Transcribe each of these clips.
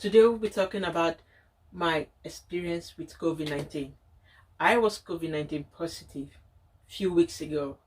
Today we'll be talking about my experience with COVID-19. I was COVID-19 positive a few weeks ago.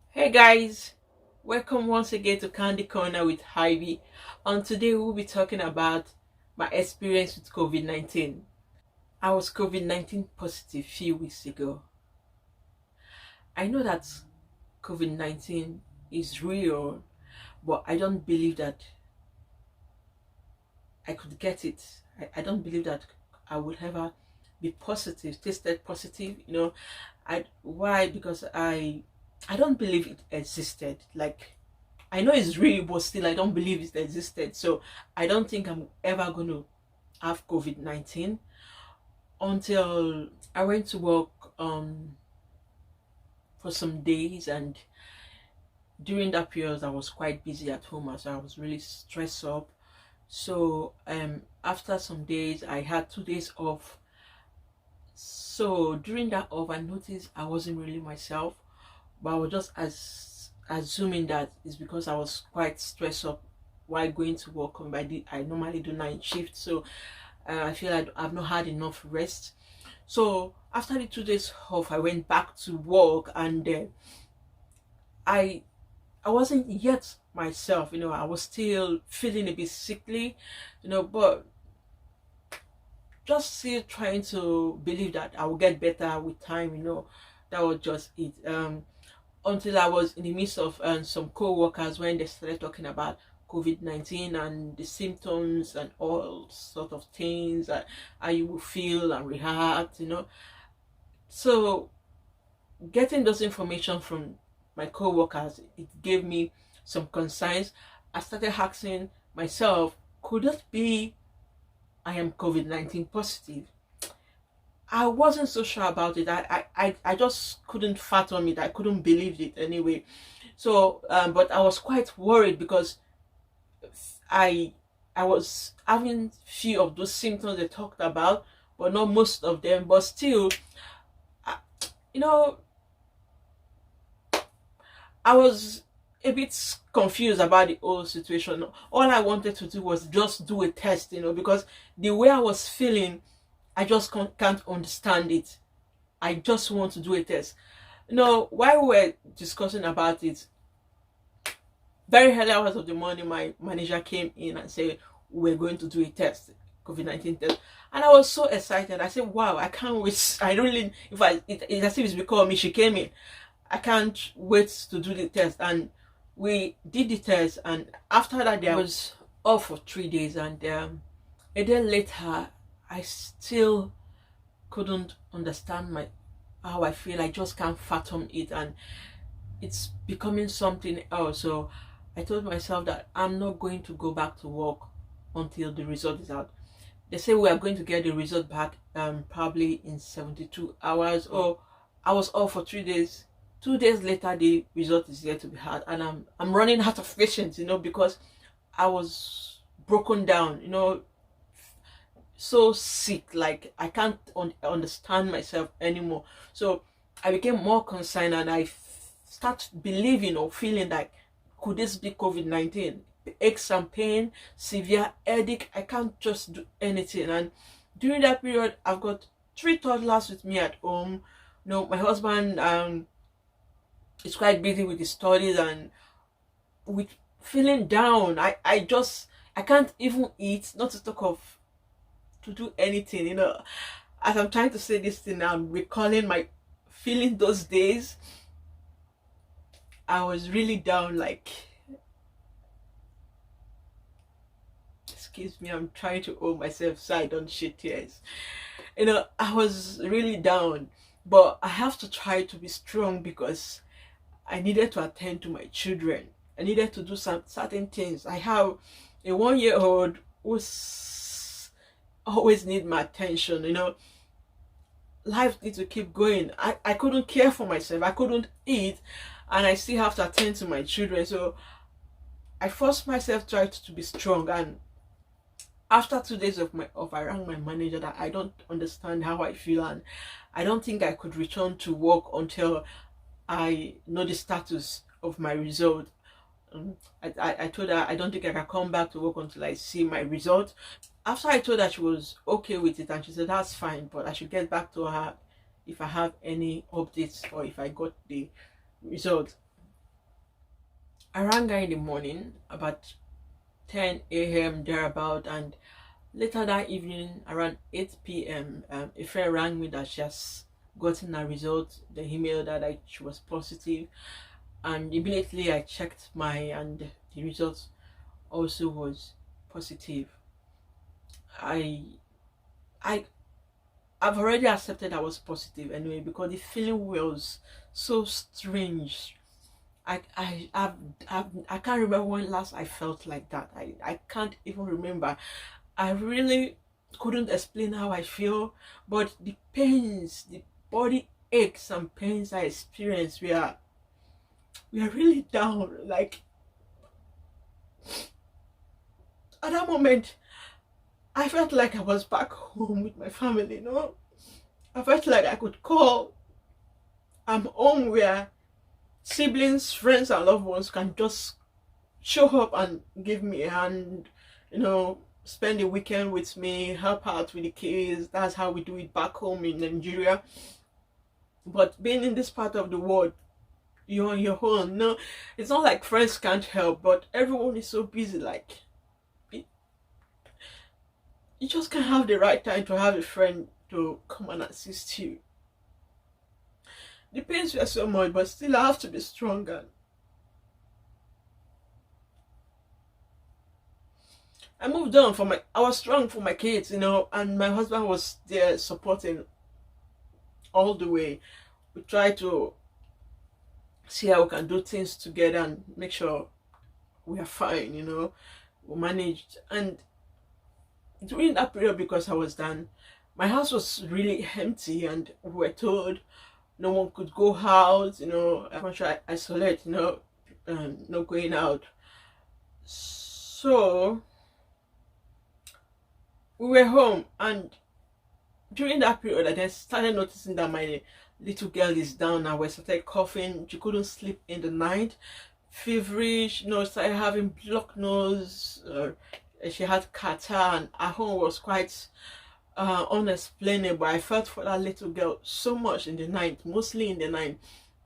Hey guys, welcome once again to Candy Corner with Ivy. And today we'll be talking about my experience with COVID-19. I was COVID-19 positive a few weeks ago. I know that COVID-19 is real, but I don't believe that I could get it. I don't believe that I would ever be positive, tested positive. Why? Because I don't believe it existed. Like, I know it's real, but still I don't believe it existed. So I don't think I'm ever going to have COVID-19 until I went to work for some days, and during that period I was quite busy at home, so I was really stressed up. So after some days I had 2 days off. So during that off I noticed I wasn't really myself, but I was just assuming that it's because I was quite stressed up while going to work. I normally do night shift, so I feel like I've not had enough rest. So after the 2 days off I went back to work, and I wasn't yet myself. I was still feeling a bit sickly, but just still trying to believe that I will get better with time. That was just it. Until I was in the midst of some co-workers when they started talking about COVID-19 and the symptoms and all sort of things, how you will feel and react. So getting those information from my co-workers, it gave me some concerns. I started asking myself, could it be I am COVID-19 positive? I wasn't so sure about it. I just couldn't fathom it. I couldn't believe it anyway. So but I was quite worried because I was having few of those symptoms they talked about, but not most of them. But still, I, you know I was a bit confused about the whole situation. All I wanted to do was just do a test, because the way I was feeling, I just can't understand it. I just want to do a test. While we were discussing about it, very early hours of the morning, my manager came in and said, we're going to do a test, COVID-19 test. And I was so excited. I said, wow, I can't wait. I really, it's as if it's because of me she came in. I can't wait to do the test. And we did the test, and after that I was off for 3 days, and a day later I still couldn't understand how I feel. I just can't fathom it, and it's becoming something else. So I told myself that I'm not going to go back to work until the result is out. They say we are going to get the result back probably in 72 hours. Or I was off for 3 days. 2 days later the result is yet to be had, and I'm running out of patience, because I was broken down, so sick. Like, I can't understand myself anymore. So I became more concerned, and I start believing or feeling like, could this be COVID-19? Aches and pain, severe headache, I can't just do anything. And during that period I've got 3 toddlers with me at home. My husband is quite busy with his studies, and with feeling down, I can't even eat, not to talk of to do anything. As I'm trying to say this thing, I'm recalling my feeling those days. I was really down. Like, excuse me, I'm trying to hold myself so I don't shed tears. I was really down, but I have to try to be strong because I needed to attend to my children. I needed to do some certain things. I have a 1-year-old who's always need my attention. Life needs to keep going. I couldn't care for myself. I couldn't eat, and I still have to attend to my children. So I forced myself, tried to be strong. And after 2 days of I rang my manager that I don't understand how I feel, and I don't think I could return to work until I know the status of my result. I told her I don't think I can come back to work until I see my result. After I told her, she was okay with it, and she said that's fine, but I should get back to her if I have any updates or if I got the result. I rang her in the morning about 10 a.m. thereabout, and later that evening around 8 p.m. A friend rang me that she has gotten a result. They emailed her that she was positive, and immediately I checked and the result also was positive. I I I've already accepted I was positive anyway, because the feeling was so strange. I can't remember when last I felt like that. I can't even remember. I really couldn't explain how I feel, but the pains, the body aches and pains I experienced we are really down. Like, at that moment, I felt like I was back home with my family, you know. I felt like I could call. I'm home where siblings, friends, and loved ones can just show up and give me a hand, you know, spend the weekend with me, help out with the kids. That's how we do it back home in Nigeria. But being in this part of the world, you're on your own. No, it's not like friends can't help, but everyone is so busy. Like, you just can't have the right time to have a friend to come and assist you. The pains were so much, but still I have to be stronger. I moved on I was strong for my kids, you know, and my husband was there supporting all the way. We tried to see how we can do things together and make sure we are fine, you know. We managed. And during that period, because I was done, my house was really empty, and we were told no one could go out, you know. I'm trying to isolate, you know, no going out. So we were home, and during that period I then started noticing that my little girl is down now. We started coughing. She couldn't sleep in the night, feverish, you know, started having blocked nose. She had catarrh, and her home was quite unexplainable. I felt for that little girl so much in the night, mostly in the night.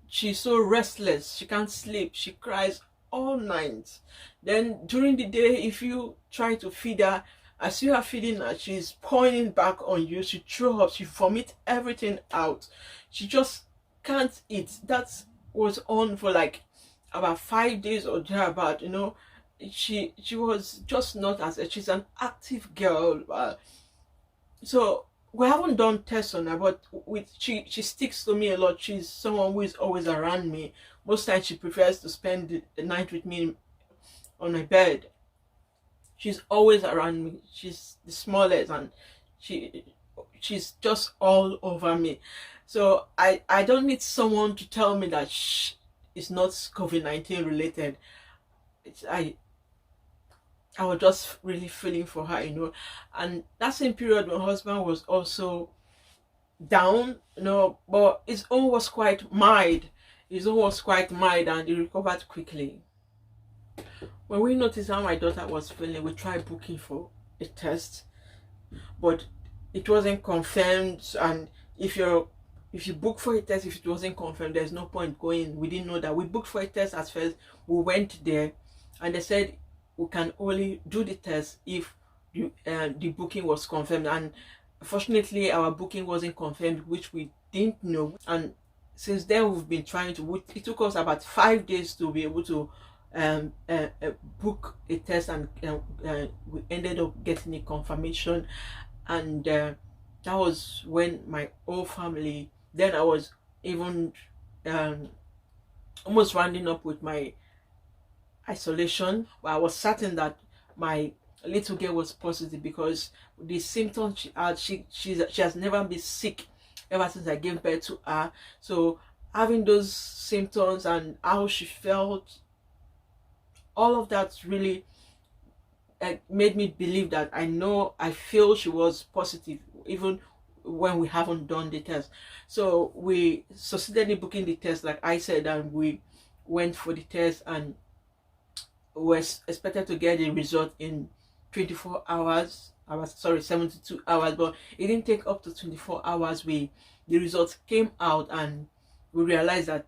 She's so restless, she can't sleep, she cries all night. Then during the day, if you try to feed her, as you are feeding her, she's pouring back on you. She throws up, she vomits everything out. She just can't eat. That was on for like about 5 days or thereabout, you know. She was just not as she's an active girl. So we haven't done tests on her, but she sticks to me a lot. She's someone who is always around me. Most times she prefers to spend the night with me on my bed. She's always around me. She's the smallest, and she's just all over me. So I don't need someone to tell me that it's not COVID-19 related. I was just really feeling for her, you know. And that same period, my husband was also down, you know, but his own was quite mild. His own was quite mild, and he recovered quickly. When we noticed how my daughter was feeling, we tried booking for a test, but it wasn't confirmed. And if you book for a test, if it wasn't confirmed, there's no point going. We didn't know that. We booked for a test at first. We went there, and they said we can only do the test if the booking was confirmed. And fortunately, our booking wasn't confirmed, which we didn't know. And since then, we've been trying to. It took us about 5 days to be able to book a test, and we ended up getting a confirmation. And that was when my whole family. Then I was even almost rounding up with my isolation, but I was certain that my little girl was positive, because the symptoms she had, she has never been sick ever since I gave birth to her. So having those symptoms and how she felt, all of that really made me believe that I feel she was positive, even when we haven't done the test. So we succeeded in booking the test, like I said, and we went for the test and was expected to get the result in 24 hours. I was sorry, 72 hours, but it didn't take up to 24 hours. The results came out and we realized that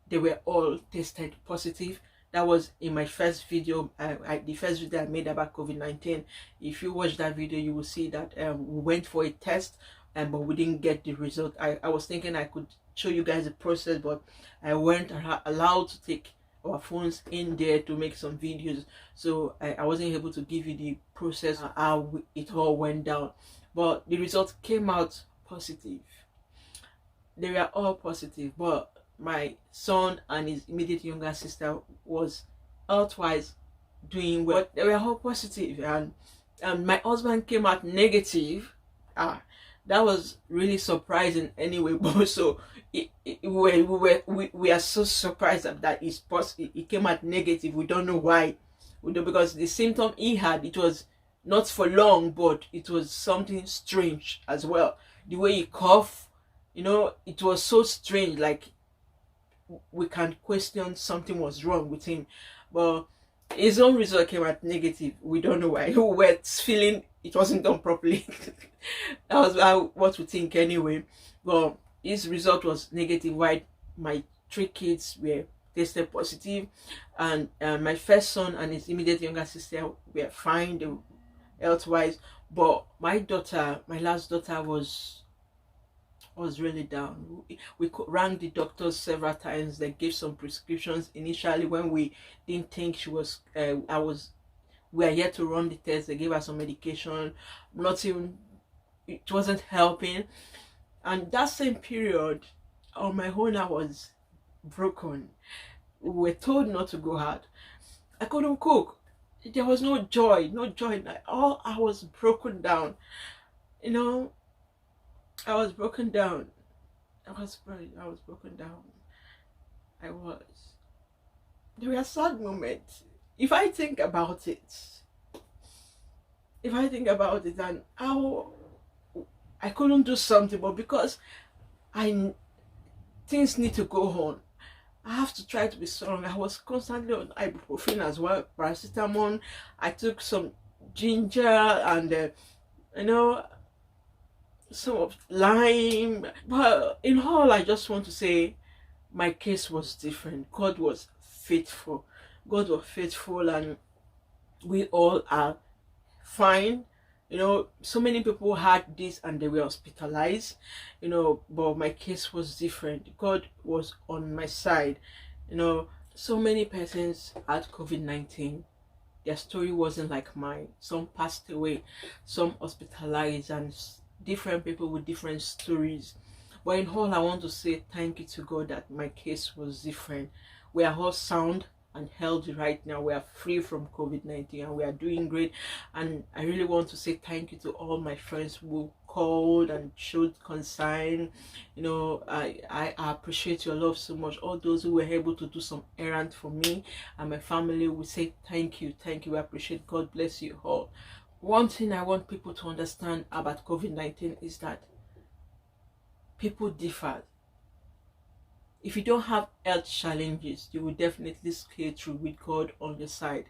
they were all tested positive. That was in my first video, the first video I made about COVID-19. If you watch that video, you will see that we went for a test, but we didn't get the result. I was thinking I could show you guys the process, but I weren't allowed to take our phones in there to make some videos, so I wasn't able to give you the process, how it all went down. But the results came out positive. They were all positive, but my son and his immediate younger sister was health-wise doing well. They were all positive, and my husband came out negative. That was really surprising anyway. But so we are so surprised that it came out negative. We don't know why. We don't, because the symptom he had, it was not for long, but it was something strange as well. The way he coughed, it was so strange. Like, we can question something was wrong with him, but his own result came out negative. We don't know why. We were feeling it wasn't done properly. That was what we think anyway. But his result was negative, while my 3 kids were tested positive, and my first son and his immediate younger sister were fine, health-wise. But my last daughter was really down. We rang the doctors several times. They gave some prescriptions initially when we didn't think she was we are yet to run the test. They gave her some medication. It wasn't helping. And that same period, on my own, I was broken. We were told not to go out. I couldn't cook. There was no joy. I was broken down. I was broken down. I was broken down. There were sad moments. If I think about it, and how I couldn't do something, but because things need to go on, I have to try to be strong. I was constantly on ibuprofen as well, paracetamol. I took some ginger and some of lime. But in all, I just want to say my case was different. God was faithful. And we all are fine. So many people had this and they were hospitalized, but my case was different. God was on my side. So many persons had COVID-19. Their story wasn't like mine. Some passed away, some hospitalized, and different people with different stories. But in all, I want to say thank you to God that my case was different. We are all sound and healthy right now. We are free from COVID-19 and we are doing great. And I really want to say thank you to all my friends who called and showed concern. I appreciate your love so much. All those who were able to do some errand for me and my family, we say thank you. I appreciate. God bless you all. One thing I want people to understand about COVID-19 is that people differ. If you don't have health challenges, you will definitely scale through with God on your side.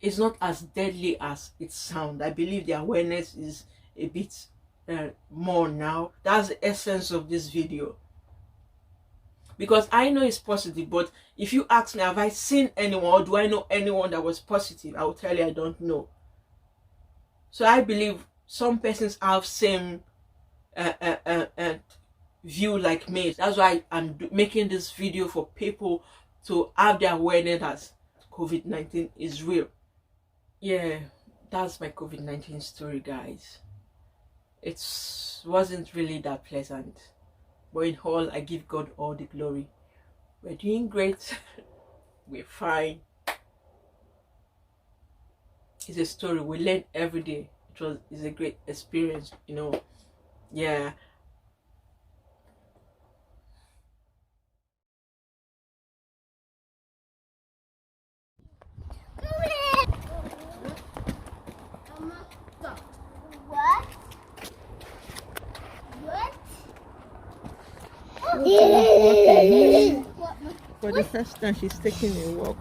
It's not as deadly as it sounds. I believe the awareness is a bit more now. That's the essence of this video. Because I know it's positive, but if you ask me, have I seen anyone or do I know anyone that was positive, I will tell you I don't know. So I believe some persons have same view like me. That's why I'm making this video, for people to have the awareness that COVID-19 is real. Yeah, that's my COVID-19 story, guys. It wasn't really that pleasant, but in all, I give God all the glory. We're doing great. We're fine. It's a story we learn every day. It's a great experience, Yeah. Okay. For the first time, she's taking a walk.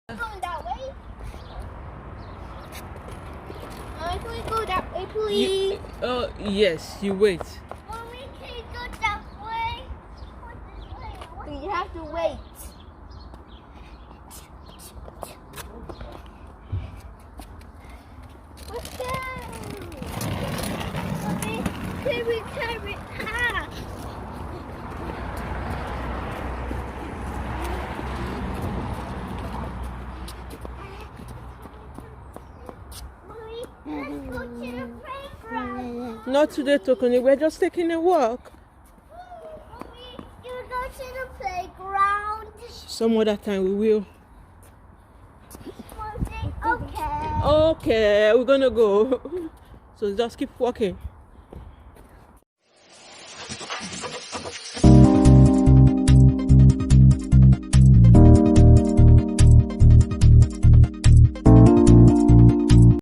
Going that way? Can we go that way, please? Yes, you wait. Mommy, can you go that way? You have to wait. Let's go. Mommy, carry. Ah. Let's go to the playground. Not today, Tokoni. We're just taking a walk. Mommy, you go to the playground. Some other time we will. Mommy, okay. Okay, we're gonna go. So just keep walking.